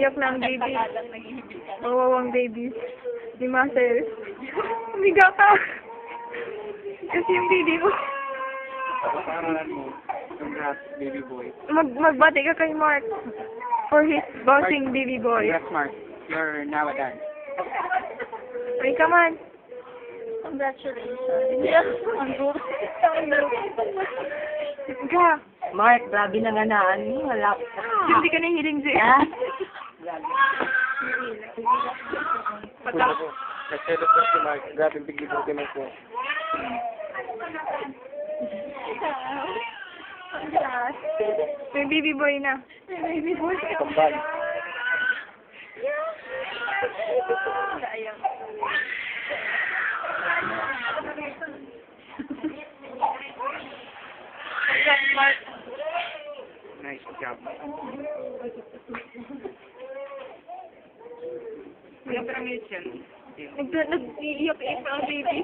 Iyak na ang baby. Wawawang baby. Di Marcel. Umiga ka. Kasi yung baby mo. Paaralan mo. Congrats, baby boy. Magbati ka kay Mark. For his bossing baby boy. Congrats, Mark. You're now a dad. Ay, come on. Congratulations. Ga. Mark, grabe na ganaan mo. Wala ko. Hindi ka nahiling siya. Ah? Nag-celebrate si Mark. Grabe, bigli ko naman po. May baby boy na. Baby boy. Kambal. Nice job. Ilang minutes yan? Nag-iiyak-iyak ang baby.